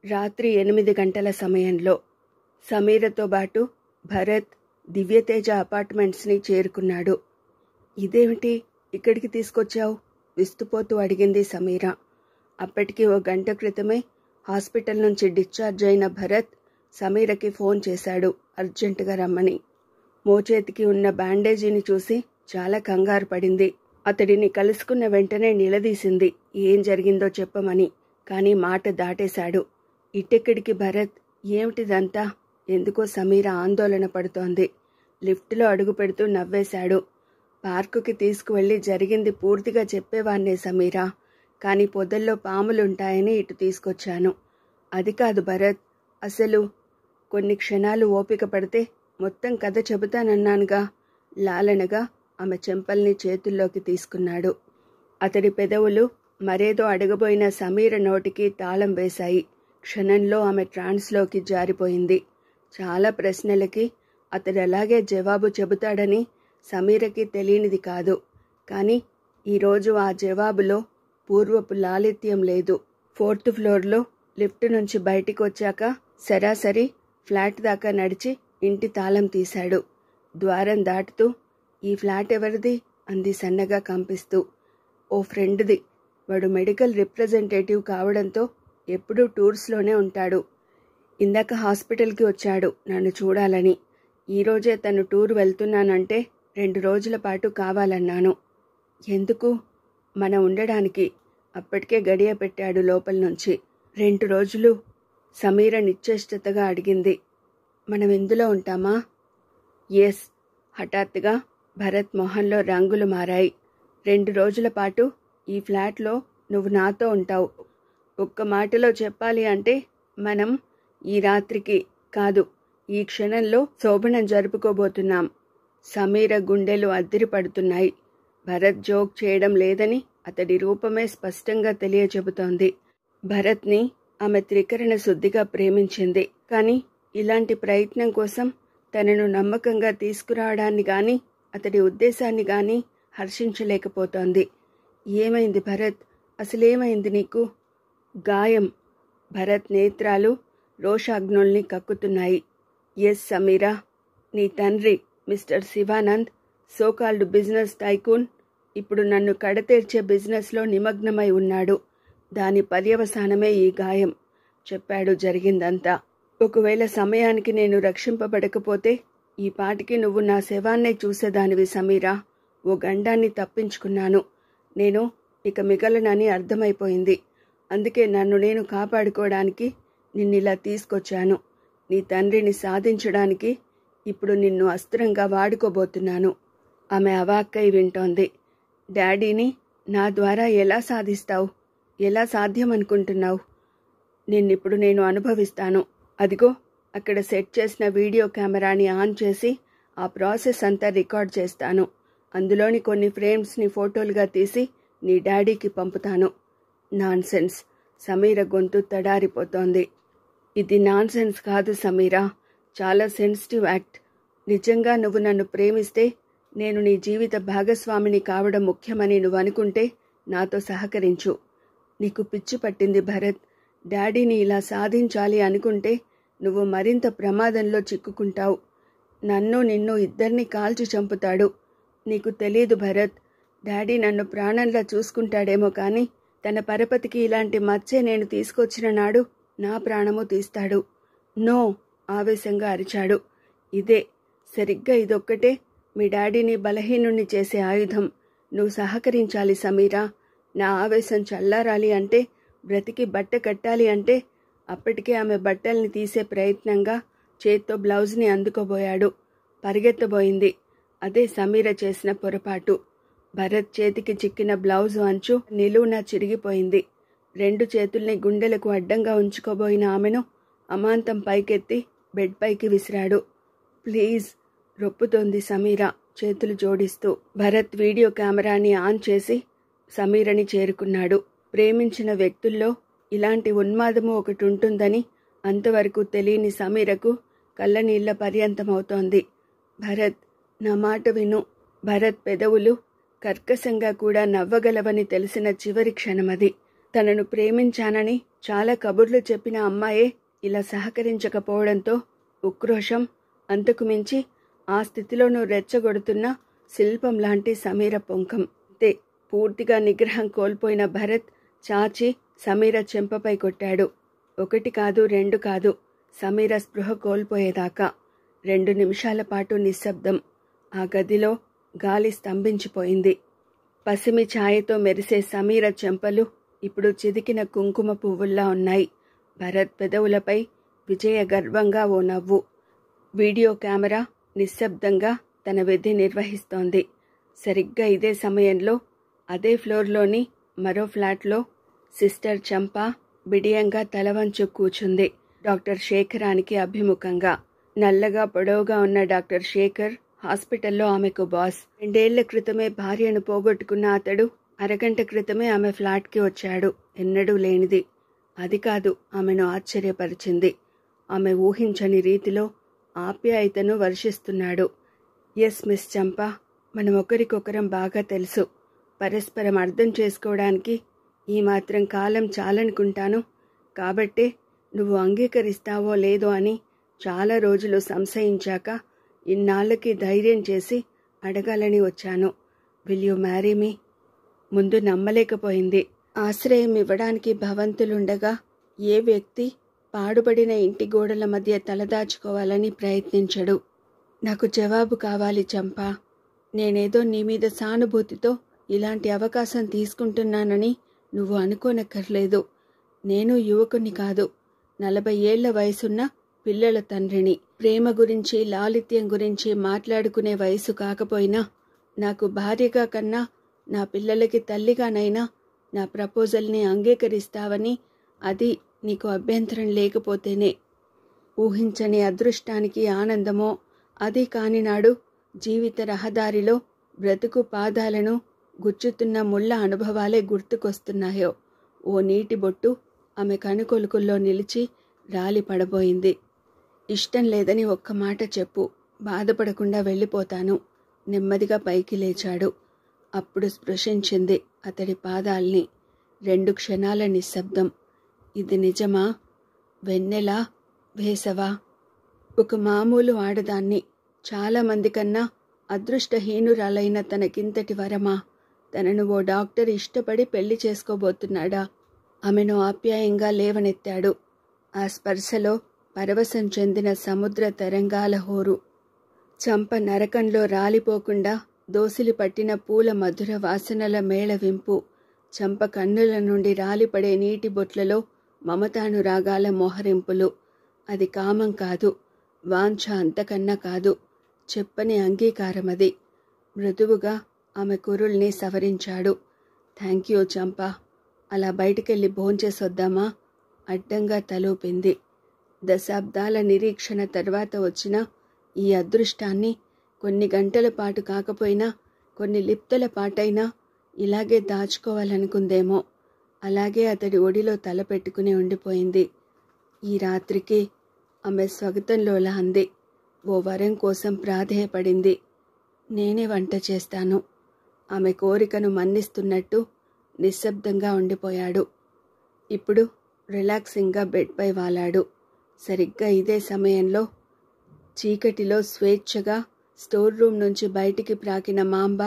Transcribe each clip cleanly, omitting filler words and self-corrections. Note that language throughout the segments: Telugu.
రాత్రి 8 గంటల సమయంలో సమీరతో పాటు భరత్ దివ్యతేజ అపార్ట్మెంట్స్ని చేరుకున్నాడు. ఇదేమిటి ఇక్కడికి తీసుకొచ్చావు? విస్తుపోతూ అడిగింది సమీర. అప్పటికి 1 గంట క్రితమే హాస్పిటల్ నుంచి డిశ్చార్జ్ అయిన భరత్ సమీరకి ఫోన్ చేశాడు అర్జెంటుగా రమ్మని. మోచేతికి ఉన్న బ్యాండేజీని చూసి చాలా కంగారు పడింది. అతడిని కలుసుకున్న వెంటనే నిలదీసింది ఏం జరిగిందో చెప్పమని. కానీ మాట దాటేశాడు. ఇటెక్కడికి భరత్? ఏమిటిదంతా? ఎందుకో సమీర ఆందోళన పడుతోంది. లిఫ్టులో అడుగు పెడుతూ నవ్వేశాడు. పార్కుకి తీసుకువెళ్ళి జరిగింది పూర్తిగా చెప్పేవాన్నే సమీర, కానీ పొదల్లో పాములుంటాయని ఇటు తీసుకొచ్చాను. అది కాదు భరత్, అసలు కొన్ని క్షణాలు ఓపిక పడితే మొత్తం కథ చెబుతానన్నానుగా. లాలనగా ఆమె చెంపల్ని చేతుల్లోకి తీసుకున్నాడు. అతడి పెదవులు మరేదో అడగబోయిన సమీర నోటికి తాళం వేశాయి. క్షణంలో ఆమె ట్రాన్స్లోకి జారిపోయింది. చాలా ప్రశ్నలకి అతడు అలాగే జవాబు చెబుతాడని సమీరకి తెలియనిది కాదు. కానీ ఈరోజు ఆ జవాబులో పూర్వపు లాలిత్యం లేదు. 4th ఫ్లోర్లో లిఫ్ట్ నుంచి బయటికి వచ్చాక సరాసరి ఫ్లాట్ దాకా నడిచి ఇంటి తాళం తీశాడు. ద్వారం దాటుతూ ఈ ఫ్లాట్ ఎవరిది అంది సన్నగా కంపిస్తూ. ఓ ఫ్రెండ్ది. వాడు మెడికల్ రిప్రజెంటేటివ్ కావడంతో ఎప్పుడూ టూర్స్లోనే ఉంటాడు. ఇందాక హాస్పిటల్కి వచ్చాడు నన్ను చూడాలని. ఈరోజే తను టూర్ వెళ్తున్నానంటే 2 రోజుల పాటు కావాలన్నాను. ఎందుకు? మనం ఉండడానికి. అప్పటికే గడియ పెట్టాడు లోపల నుంచి. 2 రోజులు? సమీర నిశ్చేష్టతగా అడిగింది. మనం ఇందులో ఉంటామా? ఎస్. హఠాత్తుగా భరత్ మొహంలో రంగులు మారాయి. 2 రోజుల పాటు ఈ ఫ్లాట్లో నువ్వు నాతో ఉంటావు. ఒక్క మాటలో చెప్పాలి అంటే మనం ఈ రాత్రికి కాదు, ఈ క్షణంలో శోభనం జరుపుకోబోతున్నాం. సమీర గుండెలు అద్దిరిపడుతున్నాయి. భరత్ జోక్ చేయడం లేదని అతడి రూపమే స్పష్టంగా తెలియచెబుతోంది. భరత్ని ఆమె త్రికరణ శుద్ధిగా ప్రేమించింది. కానీ ఇలాంటి ప్రయత్నం కోసం తనను నమ్మకంగా తీసుకురావడాన్ని గాని అతడి ఉద్దేశాన్ని గాని హర్షించలేకపోతోంది. ఏమైంది భరత్? అసలేమైంది నీకు? గాయం. భరత్ నేత్రాలు రోషాగ్నుల్ని కక్కుతున్నాయి. ఎస్ సమీరా, నీ తండ్రి mister Shivanand, so called business tycoon, ఇప్పుడు నన్ను కడతేర్చే బిజినెస్లో నిమగ్నమై ఉన్నాడు. దాని పర్యవసానమే ఈ గాయం చెప్పాడు జరిగిందంతా. ఒకవేళ సమయానికి నేను రక్షింపబడకపోతే ఈ పాటికి నువ్వు నా శవాన్నే చూసేదానివి సమీరా. ఓ గండాన్ని తప్పించుకున్నాను. నేను ఇక మిగలనని అర్థమైపోయింది. అందుకే నన్ను నేను కాపాడుకోవడానికి నిన్నిలా తీసుకొచ్చాను. నీ తండ్రిని సాధించడానికి ఇప్పుడు నిన్ను అస్త్రంగా వాడుకోబోతున్నాను. ఆమె అవాక్కై వింటోంది. డాడీని నా ద్వారా ఎలా సాధిస్తావు? ఎలా సాధ్యమనుకుంటున్నావు? నిన్నిప్పుడు నేను అనుభవిస్తాను. అదిగో అక్కడ సెట్ చేసిన వీడియో కెమెరాని ఆన్ చేసి ఆ ప్రాసెస్ అంతా రికార్డ్ చేస్తాను. అందులోని కొన్ని ఫ్రేమ్స్ని ఫోటోలుగా తీసి నీ డాడీకి పంపుతాను. నాన్సెన్స్. సమీర గొంతు తడారిపోతోంది. ఇది నాన్సెన్స్ కాదు సమీరా, చాలా సెన్సిటివ్ యాక్ట్. నిజంగా నువ్వు నన్ను ప్రేమిస్తే, నేను నీ జీవిత భాగస్వామిని కావడం ముఖ్యమని నువ్వు అనుకుంటే నాతో సహకరించు. నీకు పిచ్చి పట్టింది భరత్. డాడీని ఇలా సాధించాలి అనుకుంటే నువ్వు మరింత ప్రమాదంలో చిక్కుకుంటావు. నన్ను నిన్ను ఇద్దరిని కాల్చి చంపుతాడు. నీకు తెలీదు భరత్. డాడీ నన్ను ప్రాణంలా చూసుకుంటాడేమో కానీ తన పరపతికి ఇలాంటి మచ్చే నేను తీసుకొచ్చిన నాడు నా ప్రాణము తీస్తాడు. నో, ఆవేశంగా అరిచాడు. ఇదే, సరిగ్గా ఇదొక్కటే మీ డాడీని బలహీనుణ్ణి చేసే ఆయుధం. నువ్వు సహకరించాలి సమీరా. నా ఆవేశం చల్లారాలి అంటే, బ్రతికి బట్ట కట్టాలి అంటే. అప్పటికే ఆమె బట్టల్ని తీసే ప్రయత్నంగా చేత్తో బ్లౌజ్ని అందుకోబోయాడు. పరిగెత్తబోయింది. అదే సమీర చేసిన పొరపాటు. భరత్ చేతికి చిక్కిన బ్లౌజు అంచు నిలువునా చిరిగిపోయింది. 2 చేతుల్ని గుండెలకు అడ్డంగా ఉంచుకోబోయిన ఆమెను అమాంతం పైకెత్తి బెడ్ పైకి విసిరాడు. ప్లీజ్, రొప్పుతోంది సమీర చేతులు జోడిస్తూ. భరత్ వీడియో కెమెరాని ఆన్ చేసి సమీరని చేరుకున్నాడు. ప్రేమించిన వ్యక్తుల్లో ఇలాంటి ఉన్మాదము ఒకటి ఉంటుందని అంతవరకు తెలియని సమీరకు కళ్ళనీళ్ల పర్యంతమవుతోంది. భరత్, నా మాట విను. భరత్ పెదవులు కర్కశంగా కూడా నవ్వగలవని తెలిసిన చివరి క్షణమది. తనను ప్రేమించానని చాలా కబుర్లు చెప్పిన అమ్మాయే ఇలా సహకరించకపోవడంతో ఉక్రోషం, అంతకుమించి ఆ స్థితిలోనూ రెచ్చగొడుతున్న శిల్పం లాంటి సమీర పొంకం. పూర్తిగా నిగ్రహం కోల్పోయిన భరత్ చాచి సమీర చెంపపై కొట్టాడు. 1 కాదు 2 కాదు, సమీర స్పృహ కోల్పోయేదాకా 2 నిమిషాల పాటు నిశ్శబ్దం. ఆ గదిలో గాలి స్తంభించిపోయింది. పసిమి ఛాయతో మెరిసే సమీర చెంపలు ఇప్పుడు చిదికిన కుంకుమ పువ్వుల్లా ఉన్నాయి. భరత్ పెదవులపై విజయ గర్వంగా ఓ నవ్వు. వీడియో కెమెరా నిశ్శబ్దంగా తన విధి నిర్వహిస్తోంది. సరిగ్గా ఇదే సమయంలో అదే ఫ్లోర్లోని మరో ఫ్లాట్లో సిస్టర్ చంప బిడియంగా తలవంచు కూచుంది. డాక్టర్ శేఖరానికి అభిముఖంగా. నల్లగా పొడవుగా ఉన్న డాక్టర్ శేఖర్ హాస్పిటల్లో ఆమెకు బాస్. 2 ఏళ్ల క్రితమే భార్యను పోగొట్టుకున్న అతడు అరగంట క్రితమే ఆమె ఫ్లాట్కి వచ్చాడు. ఎన్నడూ లేనిది. అది కాదు ఆమెను ఆశ్చర్యపరిచింది. ఆమె ఊహించని రీతిలో ఆప్యాయతను వర్షిస్తున్నాడు. ఎస్ మిస్ చంప, మనం ఒకరికొకరం బాగా తెలుసు. పరస్పరం అర్థం చేసుకోవడానికి ఈ మాత్రం కాలం చాలనుకుంటాను. కాబట్టే నువ్వు అంగీకరిస్తావో లేదో అని చాలా రోజులు సంశయించాక ఇన్నాళ్ళకి ధైర్యం చేసి అడగాలని వచ్చాను. Will you marry me? ముందు నమ్మలేకపోయింది. ఆశ్రయం ఇవ్వడానికి భవంతులుండగా ఏ వ్యక్తి పాడుబడిన ఇంటి గోడల మధ్య తలదాచుకోవాలని ప్రయత్నించడు. నాకు జవాబు కావాలి చంప. నేనేదో నీ మీద సానుభూతితో ఇలాంటి అవకాశం తీసుకుంటున్నానని నువ్వు అనుకోనక్కర్లేదు. నేను యువకుని కాదు, 40 ఏళ్ల వయసున్న పిల్లల తండ్రిని. ప్రేమ గురించి, లాలిత్యం గురించి మాట్లాడుకునే వయసు కాకపోయినా నాకు భార్యగా కన్నా నా పిల్లలకి తల్లిగానైనా నా ప్రపోజల్ని అంగీకరిస్తావని, అది నీకు అభ్యంతరం లేకపోతేనే. ఊహించని అదృష్టానికి ఆనందమో, అది కానినాడు జీవిత రహదారిలో బ్రతుకు పాదాలను గుచ్చుతున్న ముళ్ళ అనుభవాలే గుర్తుకొస్తున్నాయో. ఓ నీటి బొట్టు ఆమె కనుకొలుకుల్లో నిలిచి రాలి పడబోయింది. ఇష్టం లేదని ఒక్క మాట చెప్పు, బాధపడకుండా వెళ్ళిపోతాను. నెమ్మదిగా పైకి లేచాడు. అప్పుడు స్పృశించింది అతడి పాదాల్ని. 2 క్షణాల నిశ్శబ్దం. ఇది నిజమా? వెన్నెలా? వేసవా? ఒక మామూలు ఆడదాన్ని, చాలామంది కన్నా అదృష్టహీనురాలైన తనకింతటి వరమా? తనను ఓ డాక్టర్ ఇష్టపడి పెళ్లి చేసుకోబోతున్నాడా? ఆమెను ఆప్యాయంగా లేవనెత్తాడు. ఆ స్పర్శలో పరవశం చెందిన సముద్ర తరంగాల హోరు. చంప నరకంలో రాలిపోకుండా దోసిలి పట్టిన పూల మధుర వాసనల మేళవింపు. చంప కన్నుల నుండి రాలిపడే నీటి బొట్లలో మమతానురాగాల మోహరింపులు. అది కామం కాదు, వాంఛ అంతకన్నా కాదు, చెప్పని అంగీకారమది. మృదువుగా ఆమె కురుల్ని సవరించాడు. థ్యాంక్ యూ చంప. అలా బయటికెళ్ళి భోంచేసొద్దామా? అడ్డంగా తలూపింది. దశాబ్దాల నిరీక్షణ తర్వాత వచ్చిన ఈ అదృష్టాన్ని కొన్ని గంటల పాటు కాకపోయినా కొన్ని లిప్తల పాటైనా ఇలాగే దాచుకోవాలనుకుందేమో. అలాగే అతడి ఒడిలో తలపెట్టుకుని ఉండిపోయింది. ఈ రాత్రికి ఆమె స్వగతంలోలా అంది. ఓ వరం కోసం ప్రాధేయపడింది. నేనే వంట చేస్తాను. ఆమె కోరికను మన్నిస్తున్నట్టు నిశ్శబ్దంగా ఉండిపోయాడు. ఇప్పుడు రిలాక్సింగ్గా బెడ్పై వాలాడు. సరిగ్గా ఇదే సమయంలో చీకటిలో స్వేచ్ఛగా స్టోర్ రూమ్ నుంచి బయటికి ప్రాకిన మాంబ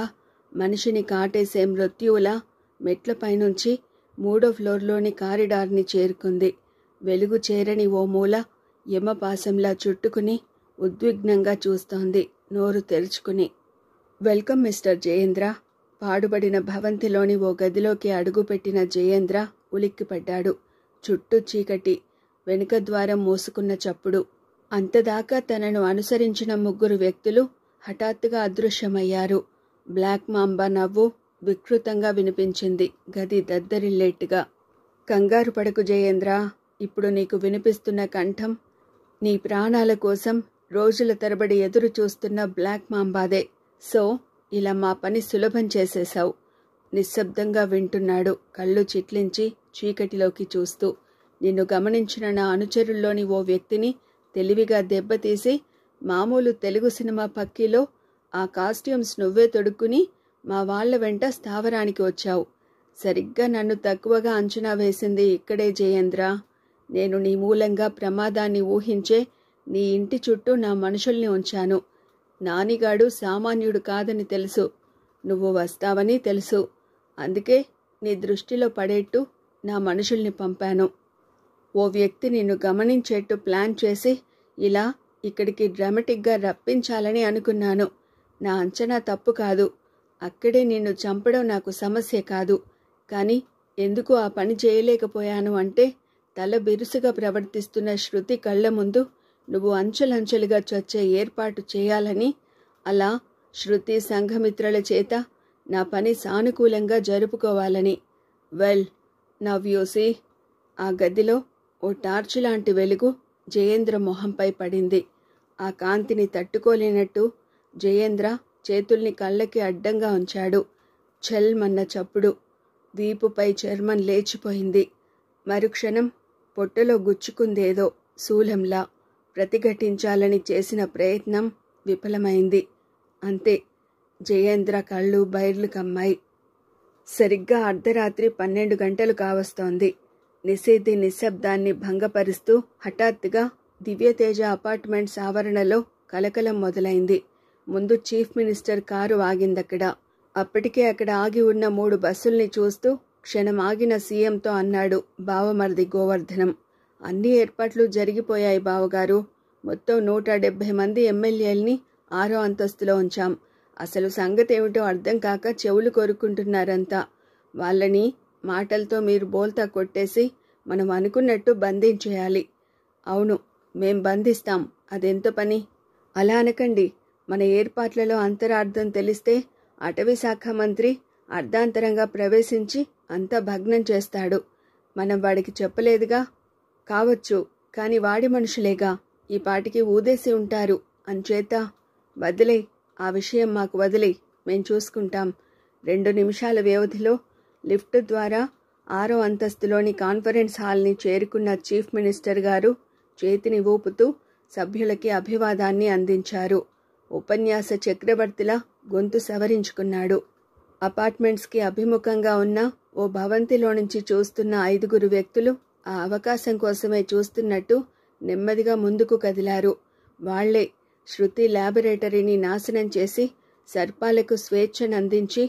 మనిషిని కాటేసే మృత్యువులా మెట్లపైనుంచి 3వ ఫ్లోర్లోని కారిడార్ని చేరుకుంది. వెలుగు చేరని ఓ మూల యమపాశంలా చుట్టుకుని ఉద్విగ్నంగా చూస్తోంది, నోరు తెరుచుకుని. Welcome mister Jayendra. పాడుబడిన భవంతిలోని ఓ గదిలోకి అడుగుపెట్టిన జయేంద్ర ఉలిక్కిపడ్డాడు. చుట్టూ చీకటి, వెనుక ద్వారం మూసుకున్న చప్పుడు. అంతదాకా తనను అనుసరించిన 3 వ్యక్తులు హఠాత్తుగా అదృశ్యమయ్యారు. బ్లాక్ మాంబా నవ్వు వికృతంగా వినిపించింది, గది దద్దరిల్లేట్టుగా. కంగారు పడకు జయేంద్ర. ఇప్పుడు నీకు వినిపిస్తున్న కంఠం నీ ప్రాణాల కోసం రోజుల తరబడి ఎదురు చూస్తున్న బ్లాక్ మాంబాదే. సో ఇలా మా పని సులభం చేసేశావు. నిశ్శబ్దంగా వింటున్నాడు, కళ్ళు చిట్లించి చీకటిలోకి చూస్తూ. నిన్ను గమనించిన నా అనుచరుల్లోని ఓ వ్యక్తిని తెలివిగా దెబ్బతీసి మామూలు తెలుగు సినిమా పక్కీలో ఆ కాస్ట్యూమ్స్ నువ్వే తొడుక్కుని మా వాళ్ల వెంట స్థావరానికి వచ్చావు. సరిగ్గా నన్ను తక్కువగా అంచనా వేసింది ఇక్కడే జయేంద్ర. నేను నీ మూలంగా ప్రమాదాన్ని ఊహించే నీ ఇంటి చుట్టూ నా మనుషుల్ని ఉంచాను. నానిగాడు సామాన్యుడు కాదని తెలుసు, నువ్వు వస్తావని తెలుసు. అందుకే నీ దృష్టిలో పడేట్టు నా మనుషుల్ని పంపాను. ఓ వ్యక్తి నిన్ను గమనించేట్టు ప్లాన్ చేసి ఇలా ఇక్కడికి డ్రామాటిక్గా రప్పించాలని అనుకున్నాను. నా అంచనా తప్పు కాదు. అక్కడే నిన్ను చంపడం నాకు సమస్య కాదు. కానీ ఎందుకు ఆ పని చేయలేకపోయాను అంటే, తల బిరుసుగా ప్రవర్తిస్తున్న శృతి కళ్ళ ముందు నువ్వు అంచెలంచెలుగా చచ్చే ఏర్పాటు చేయాలని, అలా శృతి సంఘమిత్రుల చేత నా పని సానుకూలంగా జరుపుకోవాలని. Well, now you see. ఆ గదిలో ఓ టార్చ్ లాంటి వెలుగు జయేంద్ర మొహంపై పడింది. ఆ కాంతిని తట్టుకోలేనట్టు జయేంద్ర చేతుల్ని కళ్ళకి అడ్డంగా ఉంచాడు. ఛల్మన్న చప్పుడు. వీపుపై చర్మం లేచిపోయింది. మరుక్షణం పొట్టలో గుచ్చుకుందేదో శూలంలా. ప్రతిఘటించాలని చేసిన ప్రయత్నం విఫలమైంది. అంతే, జయేంద్ర కళ్ళు బైర్లు కమ్మాయి. సరిగ్గా అర్ధరాత్రి 12 గంటలు కావస్తోంది. నిషేధి నిశ్శబ్దాన్ని భంగపరుస్తూ హఠాత్తుగా దివ్యతేజ అపార్ట్మెంట్స్ ఆవరణలో కలకలం మొదలైంది. ముందు చీఫ్ మినిస్టర్ కారు ఆగిందక్కడ. అప్పటికే అక్కడ ఆగి ఉన్న 3 బస్సుల్ని చూస్తూ క్షణం ఆగిన సీఎంతో అన్నాడు బావమరిది గోవర్ధనం. అన్ని ఏర్పాట్లు జరిగిపోయాయి బావగారు. మొత్తం 170 మంది ఎమ్మెల్యేల్ని 6వ అంతస్తులో ఉంచాం. అసలు సంగతి ఏమిటో అర్థం కాక చెవులు కొరుక్కుంటున్నారంతా. వాళ్ళని మాటలతో మీరు బోల్తా కొట్టేసి మనం అనుకున్నట్టు బంధించేయాలి. అవును, మేం బంధిస్తాం. అదెంత పని? అలా అనకండి. మన ఏర్పాట్లలో అంతరార్థం తెలిస్తే అటవీ శాఖ మంత్రి అర్ధాంతరంగా ప్రవేశించి అంతా భగ్నం చేస్తాడు. మనం వాడికి చెప్పలేదుగా. కావచ్చు, కాని వాడి మనుషులేగా, ఈ పాటికి ఊదేసి ఉంటారు. అంచేత వదిలే, ఆ విషయం మాకు వదిలే, మేం చూసుకుంటాం. 2 నిమిషాల వ్యవధిలో లిఫ్ట్ ద్వారా 6వ అంతస్తులోని కాన్ఫరెన్స్ హాల్ని చేరుకున్న చీఫ్ మినిస్టర్ గారు చేతిని ఊపుతూ సభ్యులకి అభివాదాన్ని అందించారు. ఉపన్యాస చక్రవర్తిలా గొంతు సవరించుకున్నాడు. అపార్ట్మెంట్స్కి అభిముఖంగా ఉన్న ఓ భవంతిలో నుంచి చూస్తున్న 5 వ్యక్తులు ఆ అవకాశం కోసమే చూస్తున్నట్టు నెమ్మదిగా ముందుకు కదిలారు. వాళ్లే శృతి ల్యాబొరేటరీని నాశనం చేసి సర్పాలకు స్వేచ్ఛనందించి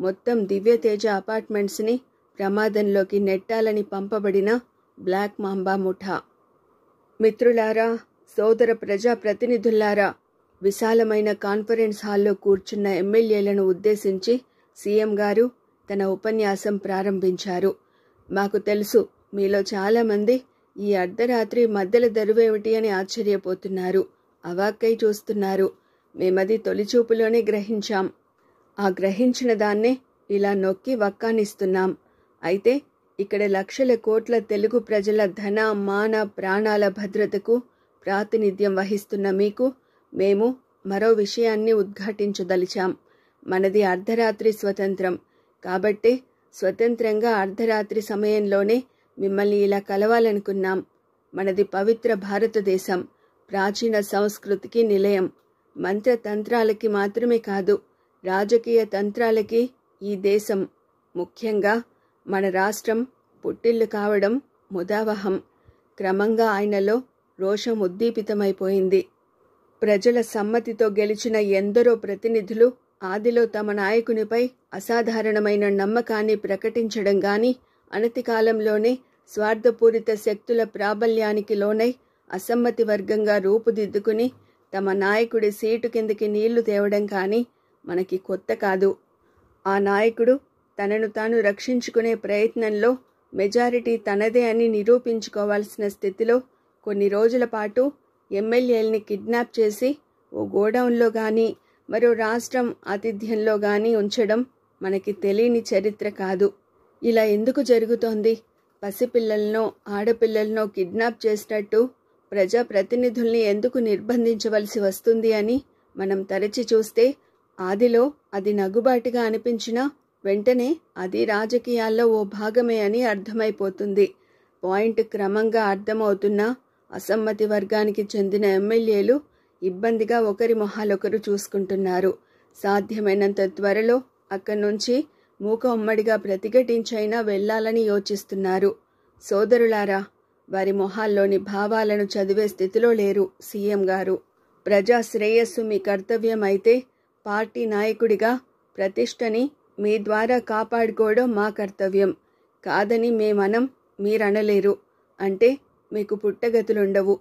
మొత్తం దివ్యతేజ అపార్ట్మెంట్స్ని ప్రమాదంలోకి నెట్టాలని పంపబడిన బ్లాక్ మాంబా ముఠా. మిత్రులారా, సోదర ప్రజాప్రతినిధుల్లారా, విశాలమైన కాన్ఫరెన్స్ హాల్లో కూర్చున్న ఎమ్మెల్యేలను ఉద్దేశించి సీఎం గారు తన ఉపన్యాసం ప్రారంభించారు. మాకు తెలుసు, మీలో చాలామంది ఈ అర్ధరాత్రి మధ్యల దరువేమిటి అని ఆశ్చర్యపోతున్నారు, అవాక్కై చూస్తున్నారు. మేమది తొలిచూపులోనే గ్రహించాం. ఆ గ్రహించిన దాన్నే ఇలా నొక్కి వక్కానిస్తున్నాం. అయితే ఇక్కడ లక్షల కోట్ల తెలుగు ప్రజల ధన, మాన, ప్రాణాల భద్రతకు ప్రాతినిధ్యం వహిస్తున్న మీకు మేము మరో విషయాన్ని ఉద్ఘాటించదలిచాం. మనది అర్ధరాత్రి స్వతంత్రం. కాబట్టే స్వతంత్రంగా అర్ధరాత్రి సమయంలోనే మిమ్మల్ని ఇలా కలవాలనుకున్నాం. మనది పవిత్ర భారతదేశం, ప్రాచీన సంస్కృతికి నిలయం. మంత్రతంత్రాలకి మాత్రమే కాదు, రాజకీయ తంత్రాలకి ఈ దేశం, ముఖ్యంగా మన రాష్ట్రం పుట్టిల్లు కావడం ముదావహం. క్రమంగా ఆయనలో రోషం ఉద్దీపితమైపోయింది. ప్రజల సమ్మతితో గెలిచిన ఎందరో ప్రతినిధులు ఆదిలో తమ నాయకునిపై అసాధారణమైన నమ్మకాన్ని ప్రకటించడం గాని, అనతి కాలంలోనే స్వార్థపూరిత శక్తుల ప్రాబల్యానికి లోనై అసమ్మతి వర్గంగా రూపుదిద్దుకుని తమ నాయకుడి సీటు కిందకి నీళ్లు తేవడం కానీ మనకి కొత్త కాదు. ఆ నాయకుడు తనను తాను రక్షించుకునే ప్రయత్నంలో మెజారిటీ తనదే అని నిరూపించుకోవాల్సిన స్థితిలో కొన్ని రోజుల పాటు ఎమ్మెల్యేల్ని కిడ్నాప్ చేసి ఓ గోడౌన్లో కానీ మరో రాష్ట్రం ఆతిథ్యంలో కానీ ఉంచడం మనకి తెలియని చరిత్ర కాదు. ఇలా ఎందుకు జరుగుతోంది? పసిపిల్లలనో ఆడపిల్లలనో కిడ్నాప్ చేసినట్టు ప్రజాప్రతినిధుల్ని ఎందుకు నిర్బంధించవలసి వస్తుంది అని మనం తరచి చూస్తే ఆదిలో అది నగుబాటుగా అనిపించినా వెంటనే అది రాజకీయాల్లో ఓ భాగమే అని అర్థమైపోతుంది. పాయింట్ క్రమంగా అర్థమవుతున్నా అసమ్మతి వర్గానికి చెందిన ఎమ్మెల్యేలు ఇబ్బందిగా ఒకరి మొహాలొకరు చూసుకుంటున్నారు. సాధ్యమైనంత త్వరలో అక్కడి నుంచి మూక ఉమ్మడిగా ప్రతిఘటించైనా వెళ్లాలని యోచిస్తున్నారు. సోదరులారా, వారి మొహాల్లోని భావాలను చదివే స్థితిలో లేరు సీఎం గారు. ప్రజా శ్రేయస్సు మీ కర్తవ్యం అయితే పార్టీ నాయకుడిగా ప్రతిష్టని మీ ద్వారా కాపాడుకోవడం మా కర్తవ్యం. కాదని మేమనం, మీరనలేరు అంటే మీకు పుట్టగతులుండవు.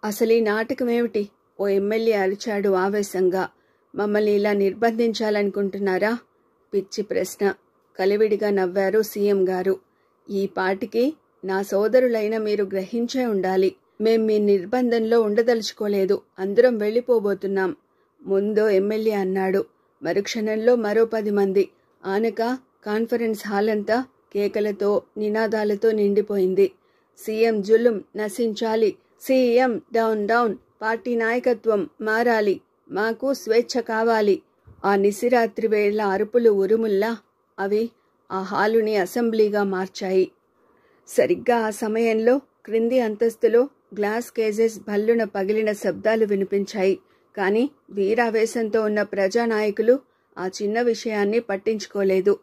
అసలు ఈ నాటకమేమిటి? ఓ ఎమ్మెల్యే అరిచాడు ఆవేశంగా. మమ్మల్ని ఇలా నిర్బంధించాలనుకుంటున్నారా? పిచ్చి ప్రశ్న. కలివిడిగా నవ్వారు సీఎం గారు. ఈ పాటికి నా సోదరులైన మీరు గ్రహించే ఉండాలి. మేం మీ నిర్బంధంలో ఉండదలుచుకోలేదు. అందరం వెళ్ళిపోబోతున్నాం. ముందో ఎమ్మెల్యే అన్నాడు. మరుక్షణంలో మరో 10 మంది. ఆనక కాన్ఫరెన్స్ హాల్ అంతా కేకలతో నినాదాలతో నిండిపోయింది. సీఎం జులుం నశించాలి, సీఎం డౌన్ డౌన్, పార్టీ నాయకత్వం మారాలి, మాకు స్వేచ్ఛ కావాలి. ఆ నిశిరాత్రి వేళ అరుపులు ఉరుముల్లా అవి ఆ హాలుని అసెంబ్లీగా మార్చాయి. సరిగ్గా ఆ సమయంలో క్రింది అంతస్తులో గ్లాస్ కేజెస్ భల్లున పగిలిన శబ్దాలు వినిపించాయి. కానీ వీరావేశంతో ఉన్న ప్రజానాయకులు ఆ చిన్న విషయాన్ని పట్టించుకోలేదు.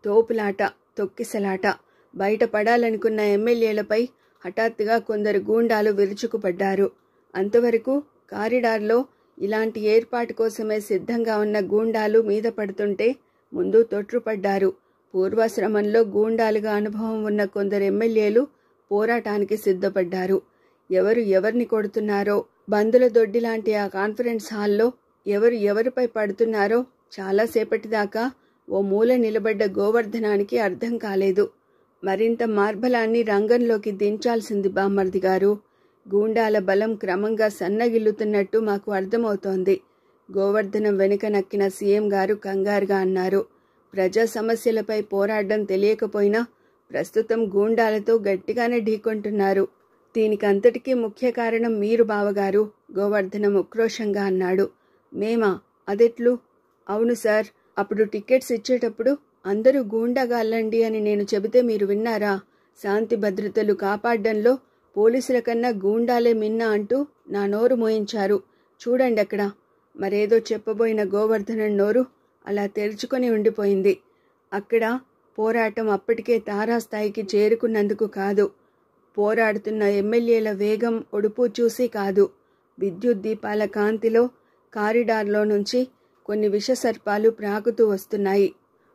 తోపులాట, తొక్కిసలాట. బయటపడాలనుకున్న ఎమ్మెల్యేలపై హఠాత్తుగా కొందరు గూండాలు విరుచుకుపడ్డారు. అంతవరకు కారిడార్లో ఇలాంటి ఏర్పాటు కోసమే సిద్ధంగా ఉన్న గూండాలు మీద పడుతుంటే ముందు తొట్రుపడ్డారు. పూర్వాశ్రమంలో గూండాలుగా అనుభవం ఉన్న కొందరు ఎమ్మెల్యేలు పోరాటానికి సిద్ధపడ్డారు. ఎవరు ఎవరిని కొడుతున్నారో, బందుల దొడ్డిలాంటి ఆ కాన్ఫరెన్స్ హాల్లో ఎవరిపై పడుతున్నారో చాలాసేపటిదాకా ఓ మూల నిలబడ్డ గోవర్ధనానికి అర్థం కాలేదు. మరింత మార్బలాన్ని రంగంలోకి దించాల్సింది బామ్మర్ది గారు. గూండాల బలం క్రమంగా సన్నగిల్లుతున్నట్టు మాకు అర్థమవుతోంది. గోవర్ధనం వెనుక నక్కిన సీఎం గారు కంగారుగా అన్నారు. ప్రజా సమస్యలపై పోరాడడం తెలియకపోయినా ప్రస్తుతం గూండాలతో గట్టిగానే ఢీకొంటున్నారు. దీనికంతటికీ ముఖ్య కారణం మీరు బావగారు, గోవర్ధనం ఉక్రోషంగా అన్నాడు. మేమా? అదెట్లు? అవును సార్, అప్పుడు టికెట్స్ ఇచ్చేటప్పుడు అందరూ గూండాగాళ్ళండి అని నేను చెబితే మీరు విన్నారా? శాంతి భద్రతలు కాపాడడంలో పోలీసుల కన్నా గూండాలే మిన్నా అంటూ నా నోరు మోయించారు. చూడండి అక్కడ. మరేదో చెప్పబోయిన గోవర్ధనం నోరు అలా తెరుచుకొని ఉండిపోయింది. అక్కడ పోరాటం అప్పటికే తారాస్థాయికి చేరుకున్నందుకు కాదు, పోరాడుతున్న ఎమ్మెల్యేల వేగం ఒడుపు చూసి కాదు. విద్యుత్ దీపాల కాంతిలో కారిడార్లో నుంచి కొన్ని విషసర్పాలు ప్రాకుతూ వస్తున్నాయి.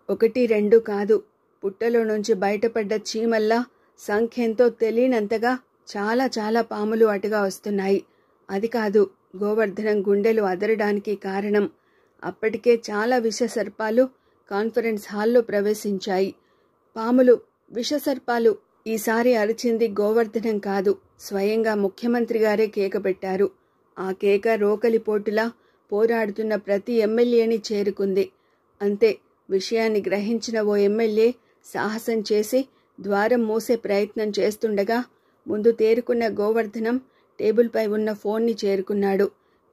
1, 2 కాదు, పుట్టలో నుంచి బయటపడ్డ చీమల్లా సంఖ్యంతో తెలియనంతగా చాలా చాలా పాములు అటుగా వస్తున్నాయి. అది కాదు గోవర్ధనం గుండెలు అదరడానికి కారణం. అప్పటికే చాలా విషసర్పాలు కాన్ఫరెన్స్ హాల్లో ప్రవేశించాయి. పాములు, విషసర్పాలు. ఈసారి అరిచింది గోవర్ధనం కాదు, స్వయంగా ముఖ్యమంత్రి గారే కేక పెట్టారు. ఆ కేక రోకలిపోటులా పోరాడుతున్న ప్రతి ఎమ్మెల్యేని చేరుకుంది. అంతే, విషయాన్ని గ్రహించిన ఓ ఎమ్మెల్యే సాహసం చేసి ద్వారం మూసే ప్రయత్నం చేస్తుండగా ముందు తేరుకున్న గోవర్ధనం టేబుల్పై ఉన్న ఫోన్ని చేరుకున్నాడు.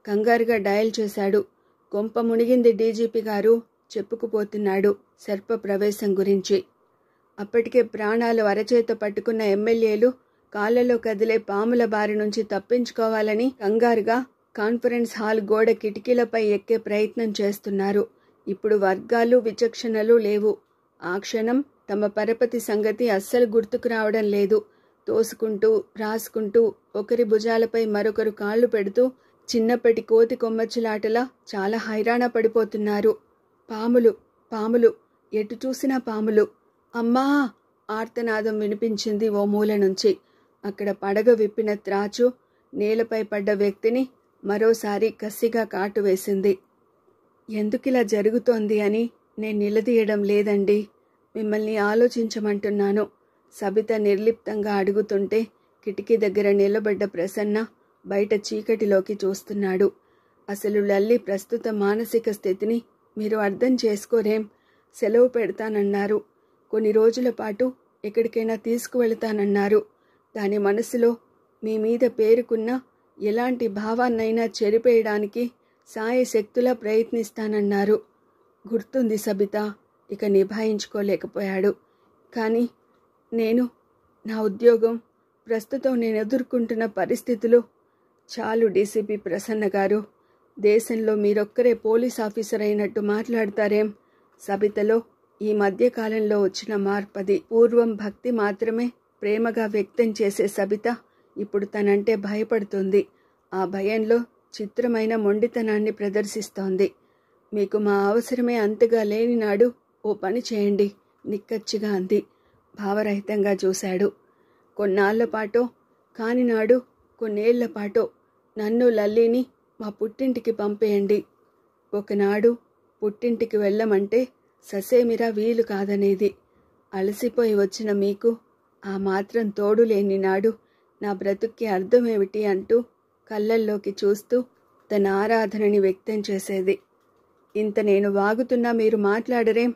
కంగారుగా డయల్ చేశాడు. కొంప మునిగింది డీజీపీ గారు, చెప్పుకుపోతున్నాడు సర్ప ప్రవేశం గురించి. అప్పటికే ప్రాణాలు అరచేత పట్టుకున్న ఎమ్మెల్యేలు కాళ్లలో కదిలే పాముల బారి నుంచి తప్పించుకోవాలని కంగారుగా కాన్ఫరెన్స్ హాల్ గోడ కిటికీలపై ఎక్కే ప్రయత్నం చేస్తున్నారు. ఇప్పుడు వర్గాలు విచక్షణలు లేవు. ఆ క్షణం తమ పరపతి సంగతి అస్సలు గుర్తుకు రావడం లేదు. తోసుకుంటూ రాసుకుంటూ ఒకరి భుజాలపై మరొకరు కాళ్లు పెడుతూ చిన్నప్పటి కోతి కొమ్మచ్చులాటలా చాలా హైరాణ పడిపోతున్నారు. పాములు, పాములు, ఎటు చూసినా పాములు. అమ్మా! ఆర్తనాదం వినిపించింది ఓ మూల నుంచి. అక్కడ పడగ విప్పిన త్రాచు నేలపై పడ్డ వ్యక్తిని మరోసారి కసిగా కాటు వేసింది. ఎందుకిలా జరుగుతోంది అని నేను నిలదీయడం లేదండి, మిమ్మల్ని ఆలోచించమంటున్నాను. సబిత నిర్లిప్తంగా అడుగుతుంటే కిటికీ దగ్గర నిలబడ్డ ప్రసన్న బయట చీకటిలోకి చూస్తున్నాడు. అసలు లల్లి ప్రస్తుత మానసిక స్థితిని మీరు అర్థం చేసుకోరేం. సెలవు పెడతానన్నారు, కొన్ని రోజుల పాటు ఎక్కడికైనా తీసుకువెళతానన్నారు. దాని మనసులో మీ మీద పేరుకున్న ఎలాంటి భావాన్నైనా చెరిపేయడానికి సాయశక్తులా ప్రయత్నిస్తానన్నారు. గుర్తుంది సబిత. ఇక నిభాయించుకోలేకపోయాడు. కానీ నా ఉద్యోగం, ప్రస్తుతం నేను ఎదుర్కొంటున్న పరిస్థితులు. చాలు డీసీపీ ప్రసన్న గారు, దేశంలో మీరొక్కరే పోలీస్ ఆఫీసర్ అయినట్టు మాట్లాడతారేం? సబితలో ఈ మధ్య కాలంలో వచ్చిన మార్పది. పూర్వం భక్తి మాత్రమే ప్రేమగా వ్యక్తం చేసే సబిత ఇప్పుడు తనంటే భయపడుతుంది. ఆ భయంలో చిత్రమైన మొండితనాన్ని ప్రదర్శిస్తోంది. మీకు మా అవసరమే అంతగా లేని నాడు ఓ పని చేయండి, నిక్కచ్చిగా అంది. భావరహితంగా చూశాడు. కొన్నాళ్ల పాటో కానినాడు కొన్నేళ్ల పాటో నన్ను లల్లిని మా పుట్టింటికి పంపేయండి. ఒకనాడు పుట్టింటికి వెళ్ళమంటే ససేమిరా వీలు కాదనేది. అలసిపోయి వచ్చిన మీకు ఆ మాత్రం తోడు లేని నాడు నా బ్రతుక్కి అర్థమేమిటి అంటూ కళ్ళల్లోకి చూస్తూ తన ఆరాధనని వ్యక్తం చేసేది. ఇంత నేను వాగుతున్నా మీరు మాట్లాడరేం?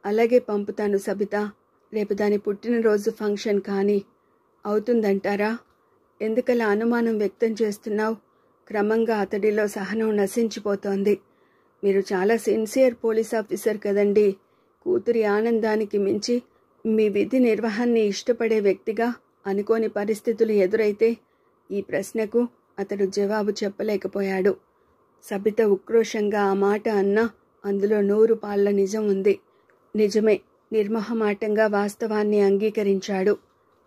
అలాగే పంపుతాను సబిత. రేపు దాని పుట్టినరోజు ఫంక్షన్ కానీ అవుతుందంటారా? ఎందుకలా అనుమానం వ్యక్తం చేస్తున్నావు? క్రమంగా అతడిలో సహనం నశించిపోతోంది. మీరు చాలా సిన్సియర్ పోలీస్ ఆఫీసర్ కదండి. కూతురి ఆనందానికి మించి మీ విధి నిర్వహణని ఇష్టపడే వ్యక్తిగా అనుకోని పరిస్థితులు ఎదురైతే ఈ ప్రశ్నకు అతడు జవాబు చెప్పలేకపోయాడు. సబిత ఉక్రోషంగా ఆ మాట అన్నా అందులో 100 పాళ్ల నిజం ఉంది. నిజమే. నిర్మోహమాటంగా వాస్తవాన్ని అంగీకరించాడు.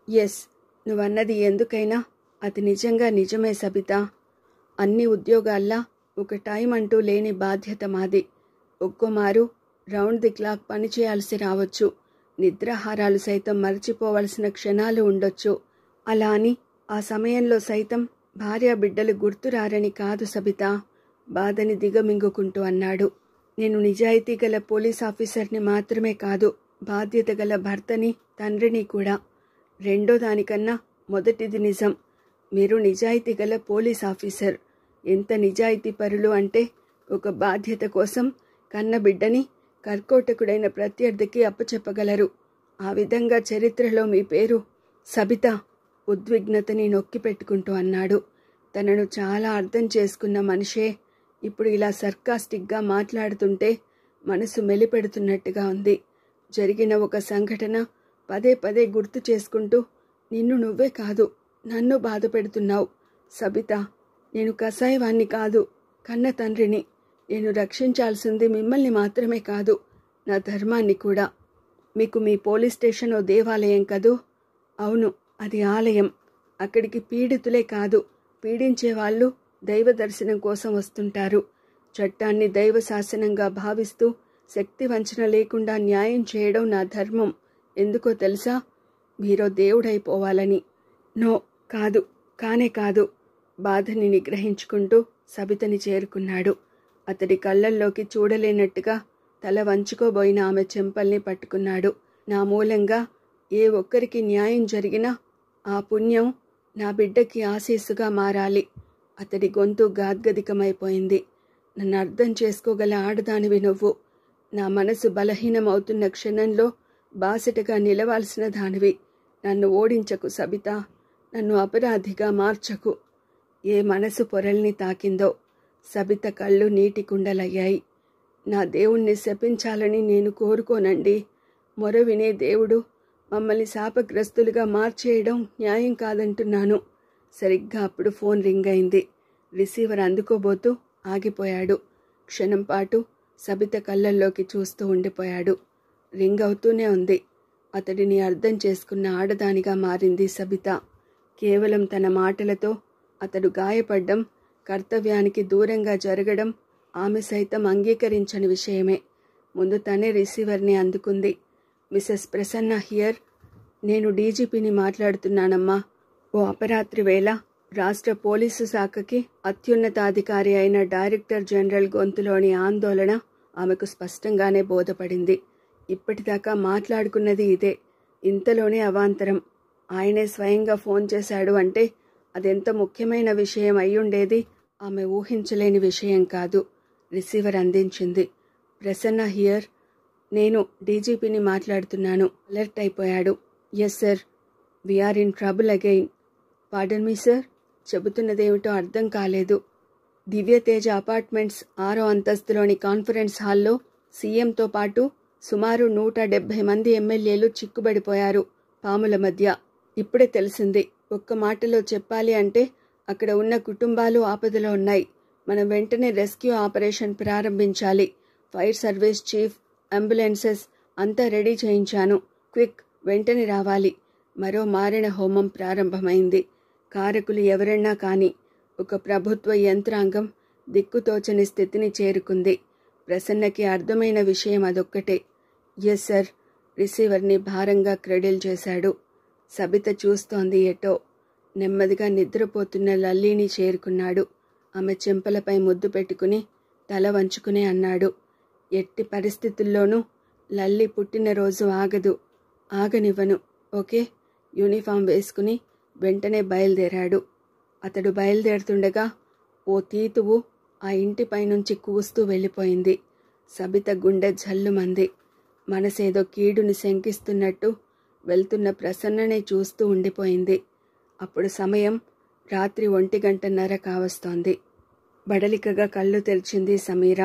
ఎస్, నువ్వన్నది ఎందుకైనా అది నిజంగా నిజమే సబిత. అన్ని ఉద్యోగాల్లా ఒక టైం అంటూ లేని బాధ్యత మాది. ఒక్కోమారు రౌండ్ ది క్లాక్ పనిచేయాల్సి రావచ్చు. నిద్రాహారాలు సైతం మర్చిపోవలసిన క్షణాలు ఉండొచ్చు. అలా అని ఆ సమయంలో సైతం భార్యాబిడ్డలు గుర్తురారని కాదు సబిత, బాధని దిగమింగుకుంటూ అన్నాడు. నేను నిజాయితీ గల పోలీస్ ఆఫీసర్ని మాత్రమే కాదు, బాధ్యత గల భర్తని, తండ్రిని కూడా. రెండో దానికన్నా మొదటిది నిజం. మీరు నిజాయితీ గల పోలీస్ ఆఫీసర్. ఎంత నిజాయితీ పరులు అంటే ఒక బాధ్యత కోసం కన్నబిడ్డని కర్కోటకుడైన ప్రత్యర్థికి అప్పచెప్పగలరు. ఆ విధంగా చరిత్రలో మీ పేరు. సబిత ఉద్విగ్నతని నొక్కిపెట్టుకుంటూ అన్నాడు. తనను చాలా అర్థం చేసుకున్న మనిషే ఇప్పుడు ఇలా సర్కాస్టిక్గా మాట్లాడుతుంటే మనసు మెలిపెడుతున్నట్టుగా ఉంది. జరిగిన ఒక సంఘటన పదే పదే గుర్తు చేసుకుంటూ నిన్ను నువ్వే కాదు నన్ను బాధ పెడుతున్నావు. సబిత, నేను కసాయవాణ్ణి కాదు, కన్న తండ్రిని. నేను రక్షించాల్సింది మిమ్మల్ని మాత్రమే కాదు, నా ధర్మాన్ని కూడా. మీకు మీ పోలీస్ స్టేషన్ ఓ దేవాలయం కదూ? అవును, అది ఆలయం. అక్కడికి పీడితులే కాదు, పీడించేవాళ్ళు దైవ దర్శనం కోసం వస్తుంటారు. చట్టాన్ని దైవ శాసనంగా భావిస్తూ శక్తి వంచన లేకుండా న్యాయం చేయడం నా ధర్మం. ఎందుకో తెలుసా? మీరో దేవుడైపోవాలని. నో, కాదు, కానే కాదు. బాధని నిగ్రహించుకుంటూ సబితని చేరుకున్నాడు. అతడి కళ్ళల్లోకి చూడలేనట్టుగా తల వంచుకోబోయిన ఆమె చెంపల్ని పట్టుకున్నాడు. నా మూలంగా ఏ ఒక్కరికి న్యాయం జరిగినా ఆ పుణ్యం నా బిడ్డకి ఆశీస్సుగా మారాలి. అతడి గొంతు గాద్గదికమైపోయింది. నన్ను అర్థం చేసుకోగల ఆడదానివి నువ్వు. నా మనసు బలహీనమవుతున్న క్షణంలో బాసటగా నిలవాల్సిన దానివి. నన్ను ఓడించకు సబిత, నన్ను అపరాధిగా మార్చకు. ఏ మనసు పొరల్ని తాకిందో. సబిత కళ్ళు నీటి కుండలయ్యాయి. నా దేవుణ్ణి శపించాలని నేను కోరుకోనండి. మొర వినే దేవుడు మమ్మల్ని శాపగ్రస్తులుగా మార్చేయడం న్యాయం కాదంటున్నాను. సరిగ్గా అప్పుడు ఫోన్ రింగ్ అయింది. రిసీవర్ అందుకోబోతూ ఆగిపోయాడు. క్షణం పాటు సబిత కళ్ళల్లోకి చూస్తూ ఉండిపోయాడు. రింగ్ అవుతూనే ఉంది. అతడిని అర్థం చేసుకున్న ఆడదానిగా మారింది సబిత. కేవలం తన మాటలతో అతడు గాయపడ్డం, కర్తవ్యానికి దూరంగా జరగడం ఆమె సైతం అంగీకరించని విషయమే. ముందు తనే రిసీవర్ని అందుకుంది. Mrs Prasanna here. నేను డీజీపీని మాట్లాడుతున్నానమ్మా. ఓ అపరాత్రి వేళ రాష్ట్ర పోలీసు శాఖకి అత్యున్నతాధికారి అయిన డైరెక్టర్ జనరల్ గొంతులోని ఆందోళన ఆమెకు స్పష్టంగానే బోధపడింది. ఇప్పటిదాకా మాట్లాడుకున్నది ఇదే. ఇంతలోనే అవాంతరం. ఆయనే స్వయంగా ఫోన్ చేశాడు అంటే అదెంత ముఖ్యమైన విషయం అయ్యుండేది. ఆమె ఊహించలేని విషయం కాదు. రిసీవర్ అందించింది. ప్రసన్న హియర్. నేను డీజీపీని మాట్లాడుతున్నాను. అలర్ట్ అయిపోయాడు. Yes sir, we're in trouble again. Pardon me sir. చెబుతున్నదేమిటో అర్థం కాలేదు. దివ్యతేజ అపార్ట్మెంట్స్ 6వ అంతస్తులోని కాన్ఫరెన్స్ హాల్లో సీఎంతో పాటు సుమారు 170 మంది ఎమ్మెల్యేలు చిక్కుబడిపోయారు పాముల మధ్య. ఇప్పుడే తెలిసింది. ఒక్క మాటలో చెప్పాలి అంటే అక్కడ ఉన్న కుటుంబాలు ఆపదలో ఉన్నాయి. మనం వెంటనే రెస్క్యూ ఆపరేషన్ ప్రారంభించాలి. ఫైర్ సర్వీస్ చీఫ్, అంబులెన్సెస్ అంతా రెడీ చేయించాను. క్విక్, వెంటనే రావాలి. మరో మారణ హోమం ప్రారంభమైంది. కారకులు ఎవరన్నా కానీ ఒక ప్రభుత్వ యంత్రాంగం దిక్కుతోచని స్థితిని చేరుకుంది. ప్రసన్నకి అర్థమైన విషయం అదొక్కటే. Yes sir. రిసీవర్ని భారంగా క్రెడిల్ చేశాడు. సబిత చూస్తోంది ఎటో. నెమ్మదిగా నిద్రపోతున్న లల్లీని చేరుకున్నాడు. ఆమె చెంపలపై ముద్దు పెట్టుకుని తల వంచుకుని అన్నాడు, ఎట్టి పరిస్థితుల్లోనూ లల్లి పుట్టినరోజు ఆగదు. ఆగనివ్వను. ఓకే? యూనిఫామ్ వేసుకుని వెంటనే బయలుదేరాడు. అతడు బయలుదేరుతుండగా ఓ తీతువు ఆ ఇంటిపైనుంచి కూస్తూ వెళ్ళిపోయింది. సబిత గుండె జల్లుమంది. మనసేదో కీడుని శంకిస్తున్నట్టు వెళ్తున్న ప్రసన్ననే చూస్తూ ఉండిపోయింది. అప్పుడు సమయం రాత్రి 1:30 కావస్తోంది. బడలికగా కళ్ళు తెరిచింది సమీర.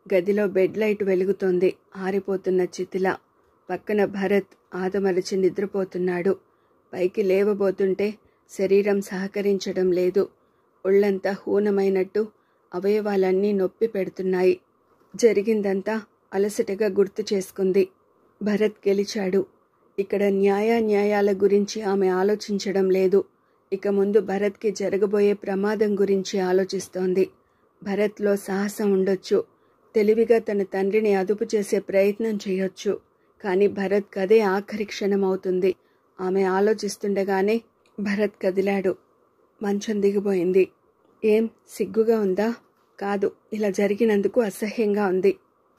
గదిలో బెడ్ లైట్ వెలుగుతోంది. ఆరిపోతున్న చితిల. పక్కన భరత్ ఆదమరచి నిద్రపోతున్నాడు. పైకి లేవబోతుంటే శరీరం సహకరించడం లేదు. ఒళ్లంతా హూనమైనట్టు అవయవాలన్నీ నొప్పి పెడుతున్నాయి. జరిగిందంతా అలసటగా గుర్తు చేసుకుంది. భరత్ గెలిచాడు. ఇక్కడ న్యాయాల గురించి ఆమె ఆలోచించడం లేదు. ఇక ముందు భరత్కి జరగబోయే ప్రమాదం గురించి ఆలోచిస్తోంది. భరత్లో సాహసం ఉండొచ్చు. తెలివిగా తన తండ్రిని అదుపు చేసే ప్రయత్నం చేయొచ్చు. కానీ భరత్ కదే ఆఖరి క్షణం అవుతుంది. ఆమె ఆలోచిస్తుండగానే భరత్ కదిలాడు. మంచం దిగిపోయింది. ఏం సిగ్గుగా ఉందా? కాదు, ఇలా జరిగినందుకు అసహ్యంగా ఉంది.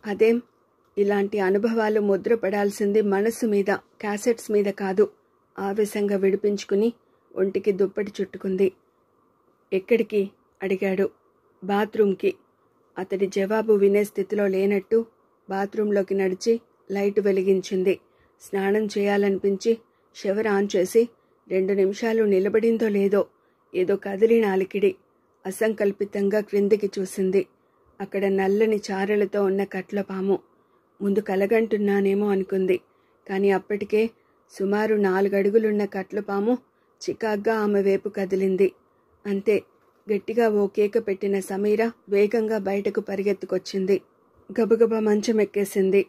అదేం? ఇలాంటి అనుభవాలు ముద్రపడాల్సింది మనస్సు మీద, క్యాసెట్స్ మీద కాదు. ఆవేశంగా విడిపించుకుని ఒంటికి దుప్పటి చుట్టుకుంది. ఎక్కడికి? అడిగాడు. బాత్రూంకి. అతడి జవాబు వినే స్థితిలో లేనట్టు బాత్రూంలోకి నడిచి లైటు వెలిగించింది. స్నానం చేయాలనిపించి షవర్ ఆన్ చేసి 2 నిమిషాలు నిలబడిందో లేదో ఏదో కదిలిన అలికిడి. అసంకల్పితంగా క్రిందికి చూసింది. అక్కడ నల్లని చారలతో ఉన్న కట్లపాము. ముందు కలగంటున్నానేమో అనుకుంది. కానీ అప్పటికే సుమారు 4 అడుగులున్న కట్లపాము చికాగ్గా ఆమె వైపు కదిలింది. అంతే. గట్టిగా ఓ కేక పెట్టిన సమీర వేగంగా బయటకు పరిగెత్తుకొచ్చింది. గబగబా మంచం ఎక్కేసింది.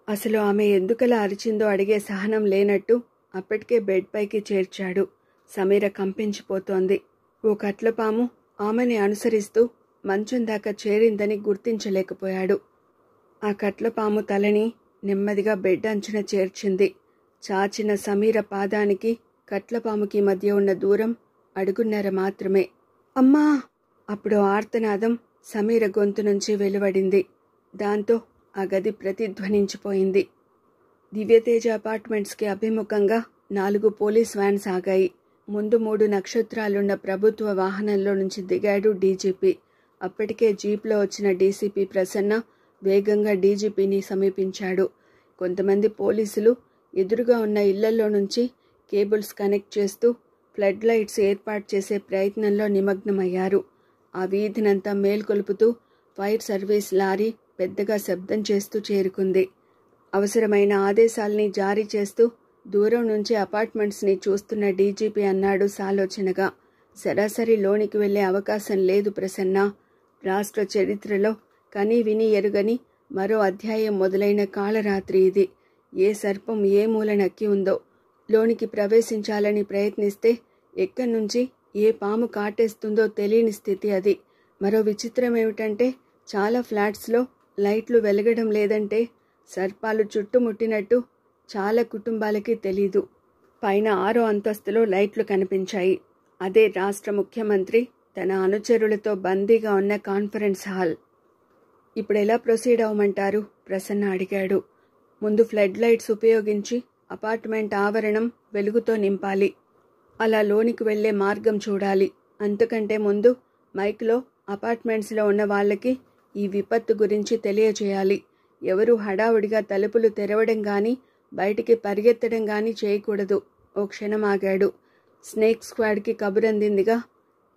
అసలు ఆమె ఎందుకలా అరిచిందో అడిగే సహనం లేనట్టు అప్పటికే బెడ్ పైకి చేర్చాడు. సమీర కంపించిపోతోంది. ఓ కట్లపాము ఆమెని అనుసరిస్తూ మంచం దాకా చేరిందని గుర్తించలేకపోయాడు. ఆ కట్లపాము తలని నెమ్మదిగా బెడ్ అంచున చేర్చింది. చాచిన సమీర పాదానికి కట్లపాముకి మధ్య ఉన్న దూరం 1.5 అడుగులు మాత్రమే. అమ్మా! అప్పుడు ఆర్తనాదం సమీర గొంతు నుంచి వెలువడింది. దాంతో ఆ గది ప్రతిధ్వనించిపోయింది. దివ్యతేజ అపార్ట్మెంట్స్కి అభిముఖంగా 4 పోలీస్ వ్యాన్స్ ఆగాయి. ముందు 3 నక్షత్రాలున్న ప్రభుత్వ వాహనంలో నుంచి దిగాడు డీజీపీ. అప్పటికే జీప్లో వచ్చిన డీసీపీ ప్రసన్న వేగంగా డీజీపీని సమీపించాడు. కొంతమంది పోలీసులు ఎదురుగా ఉన్న ఇళ్లలో నుంచి కేబుల్స్ కనెక్ట్ చేస్తూ ఫ్లడ్ లైట్స్ ఏర్పాటు చేసే ప్రయత్నంలో నిమగ్నమయ్యారు. ఆ వీధినంతా మేల్కొలుపుతూ ఫైర్ సర్వీస్ లారీ పెద్దగా శబ్దం చేస్తూ చేరుకుంది. అవసరమైన ఆదేశాల్ని జారీ చేస్తూ దూరం నుంచి అపార్ట్మెంట్స్ని చూస్తున్న డీజీపీ అన్నాడు సాలోచనగా, సరాసరి లోనికి వెళ్లే అవకాశం లేదు ప్రసన్న. రాష్ట్ర చరిత్రలో కని విని ఎరుగని మరో అధ్యాయం మొదలైన కాళరాత్రి ఇది. ఏ సర్పం ఏ మూల నక్కి ఉందో. లోనికి ప్రవేశించాలని ప్రయత్నిస్తే ఎక్కడి నుంచి ఏ పాము కాటేస్తుందో తెలియని స్థితి అది. మరో విచిత్రం ఏమిటంటే చాలా ఫ్లాట్స్లో లైట్లు వెలగడం లేదంటే సర్పాలు చుట్టుముట్టినట్టు చాలా కుటుంబాలకి తెలీదు. పైన 6వ అంతస్తులో లైట్లు కనిపించాయి. అదే రాష్ట్ర ముఖ్యమంత్రి తన అనుచరులతో బందీగా ఉన్న కాన్ఫరెన్స్ హాల్. ఇప్పుడు ఎలా ప్రొసీడ్ అవ్వమంటారు? ప్రసన్న అడిగాడు. ముందు ఫ్లడ్ లైట్స్ ఉపయోగించి అపార్ట్మెంట్ ఆవరణం వెలుగుతో నింపాలి. అలా లోనికి వెళ్లే మార్గం చూడాలి. అంతకంటే ముందు మైక్లో అపార్ట్మెంట్స్లో ఉన్న వాళ్ళకి ఈ విపత్తు గురించి తెలియచేయాలి. ఎవరూ హడావుడిగా తలుపులు తెరవడం గాని బయటికి పరిగెత్తడం గాని చేయకూడదు. ఓ క్షణం ఆగాడు. స్నేక్ స్క్వాడ్కి కబురందిందిగా.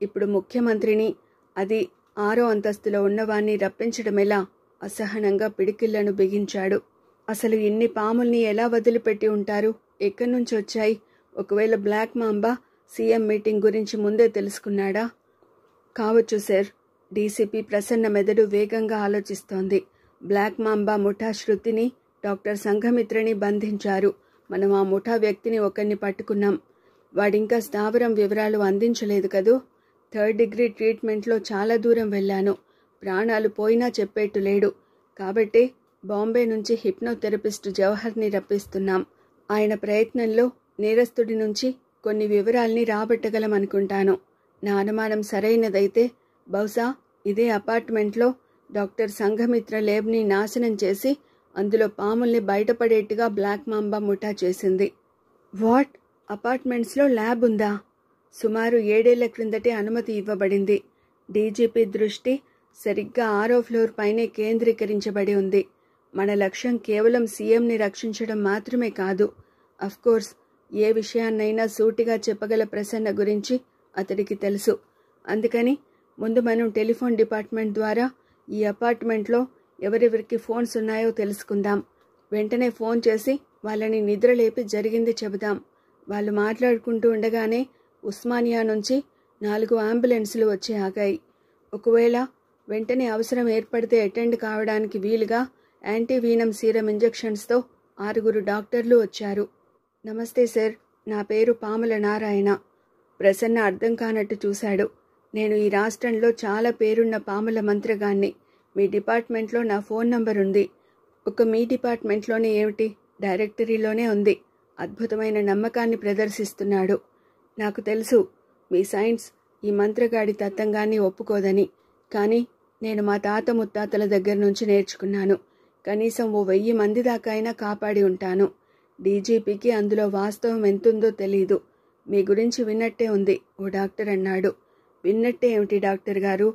ఇప్పుడు ముఖ్యమంత్రిని, అది 6వ అంతస్తులో ఉన్నవాణ్ణి రప్పించడమెలా? అసహనంగా పిడికిళ్లను బిగించాడు. అసలు ఇన్ని పాముల్ని ఎలా వదిలిపెట్టి ఉంటారు? ఎక్కడి నుంచి వచ్చాయి? ఒకవేళ బ్లాక్ మాంబా సీఎం మీటింగ్ గురించి ముందే తెలుసుకున్నాడా? కావచ్చు సార్. డీసీపీ ప్రసన్న మెదడు వేగంగా ఆలోచిస్తోంది. బ్లాక్ మాంబా ముఠా శృతిని డాక్టర్ సంఘమిత్రని బంధించారు. మనం ఆ ముఠా వ్యక్తిని ఒకరిని పట్టుకున్నాం. వాడింకా స్థావరం వివరాలు అందించలేదు కదూ. 3rd డిగ్రీ ట్రీట్మెంట్లో చాలా దూరం వెళ్ళాను. ప్రాణాలు పోయినా చెప్పేట్టు లేడు. కాబట్టి బాంబే నుంచి హిప్నోథెరపిస్ట్ జవహర్ని రప్పిస్తున్నాం. ఆయన ప్రయత్నంలో నేరస్తుడి నుంచి కొన్ని వివరాల్ని రాబట్టగలమనుకుంటాను. నా అనుమానం సరైనదైతే బహుశా ఇదే అపార్ట్మెంట్లో డాక్టర్ సంఘమిత్ర లేబ్ని నాశనం చేసి అందులో పాముల్ని బయటపడేట్టుగా బ్లాక్ మాంబా ముఠా చేసింది. వాట్? అపార్ట్మెంట్స్లో ల్యాబ్ ఉందా? సుమారు 7 ఏళ్ల క్రిందటే అనుమతి ఇవ్వబడింది. డీజీపీ దృష్టి సరిగ్గా 6వ ఫ్లోర్ పైనే కేంద్రీకరించబడి ఉంది. మన లక్ష్యం కేవలం సీఎంని రక్షించడం మాత్రమే కాదు. అఫ్కోర్స్ ఏ విషయాన్నైనా సూటిగా చెప్పగల ప్రసన్న గురించి అతడికి తెలుసు. అందుకని ముందు మనం టెలిఫోన్ డిపార్ట్మెంట్ ద్వారా ఈ అపార్ట్మెంట్లో ఎవరెవరికి ఫోన్స్ ఉన్నాయో తెలుసుకుందాం. వెంటనే ఫోన్ చేసి వాళ్ళని నిద్రలేపి జరిగింది చెబుదాం. వాళ్ళు మాట్లాడుకుంటూ ఉండగానే ఉస్మానియా నుంచి 4 అంబులెన్సులు వచ్చి ఆగాయి. ఒకవేళ వెంటనే అవసరం ఏర్పడితే అటెండ్ కావడానికి వీలుగా యాంటీవీనం సీరం ఇంజెక్షన్స్తో 6 డాక్టర్లు వచ్చారు. నమస్తే సార్, నా పేరు పాముల నారాయణ. ప్రసన్న అర్థం కానట్టు చూశాడు. నేను ఈ రాష్ట్రంలో చాలా పేరున్న పాముల మంత్రగాన్ని. మీ డిపార్ట్మెంట్లో నా ఫోన్ నంబర్ ఉంది. ఒక మీ డిపార్ట్మెంట్లోనే ఏమిటి, డైరెక్టరీలోనే ఉంది. అద్భుతమైన నమ్మకాన్ని ప్రదర్శిస్తున్నాడు. నాకు తెలుసు మీ సైన్స్ ఈ మంత్రగాడి తత్తంగాన్ని ఒప్పుకోదని. కానీ నేను మా తాత ముత్తాతల దగ్గర నుంచి నేర్చుకున్నాను. కనీసం 1000 మంది దాకా అయినా కాపాడి ఉంటాను. డీజీపీకి అందులో వాస్తవం ఎంతుందో తెలీదు. మీ గురించి విన్నట్టే ఉంది ఓ డాక్టర్ అన్నాడు. విన్నట్టే ఏమిటి డాక్టర్ గారు?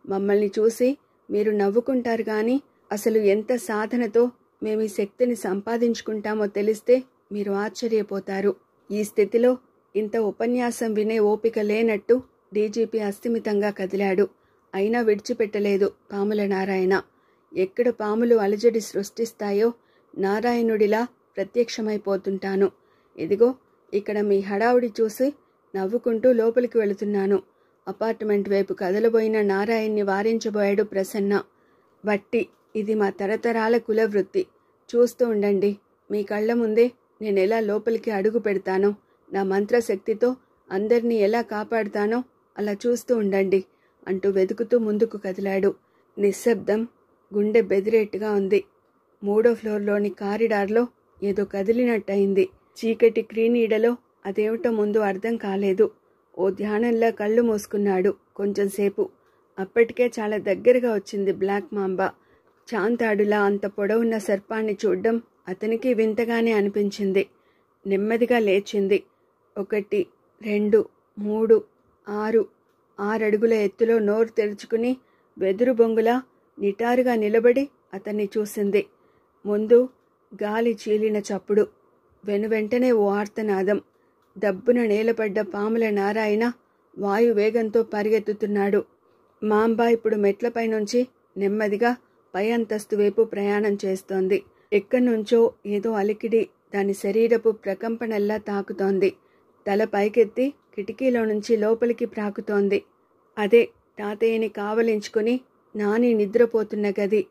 మమ్మల్ని చూసి మీరు నవ్వుకుంటారు కానీ అసలు ఎంత సాధనతో మేము ఈ శక్తిని సంపాదించుకుంటామో తెలిస్తే మీరు ఆశ్చర్యపోతారు. ఈ స్థితిలో ఇంత ఉపన్యాసం వినే ఓపిక లేనట్టు డీజీపీ అస్థిమితంగా కదిలాడు. అయినా విడిచిపెట్టలేదు పాముల నారాయణ. ఎక్కడ పాములు అలజడి సృష్టిస్తాయో నారాయణుడిలా ప్రత్యక్షమైపోతుంటాను. ఇదిగో ఇక్కడ మీ హడావుడి చూసి నవ్వుకుంటూ లోపలికి వెళుతున్నాను. అపార్ట్మెంట్ వైపు కదలబోయిన నారాయణ్ని వారించబోయాడు ప్రసన్న. వట్టి, ఇది మా తరతరాల కులవృత్తి. చూస్తూ ఉండండి. మీ కళ్ళ ముందే నేనెలా లోపలికి అడుగు పెడతానో, నా మంత్రశక్తితో అందరినీ ఎలా కాపాడుతానో అలా చూస్తూ ఉండండి అంటూ వెతుకుతూ ముందుకు కదిలాడు. నిశ్శబ్దం, గుండె బెదిరేట్టుగా ఉంది. 3వ ఫ్లోర్లోని కారిడార్లో ఏదో కదిలినట్టయింది. చీకటి క్రీనీడలో అదేమిటో ముందు అర్థం కాలేదు. ఓ ధ్యానంలా కళ్ళు మూసుకున్నాడు కొంచెంసేపు. అప్పటికే చాలా దగ్గరగా వచ్చింది బ్లాక్ మాంబా. చాంతాడులా అంత పొడవున్న సర్పాన్ని చూడ్డం అతనికి వింతగానే అనిపించింది. నెమ్మదిగా లేచింది. 1, 2, 3, 6 అడుగుల ఎత్తులో నోరు తెరుచుకుని వెదురు బొంగులా నిటారుగా నిలబడి అతన్ని చూసింది. ముందు గాలి చీలిన చప్పుడు, వెనువెంటనే ఓ ఆర్తనాదం. దబ్బున నేలపడ్డ పాముల నారాయణ వాయువేగంతో పరిగెత్తుతున్నాడు. మాంబా ఇప్పుడు మెట్లపై నుంచి నెమ్మదిగా పై అంతస్తు వైపు ప్రయాణం చేస్తోంది. ఎక్కడ్నుంచో ఏదో అలికిడి దాని శరీరపు ప్రకంపనల్లా తాకుతోంది. తల పైకెత్తి కిటికీలో నుంచి లోపలికి ప్రాకుతోంది. అదే తాతయ్యని కావలించుకుని నాని నిద్రపోతున్న గది.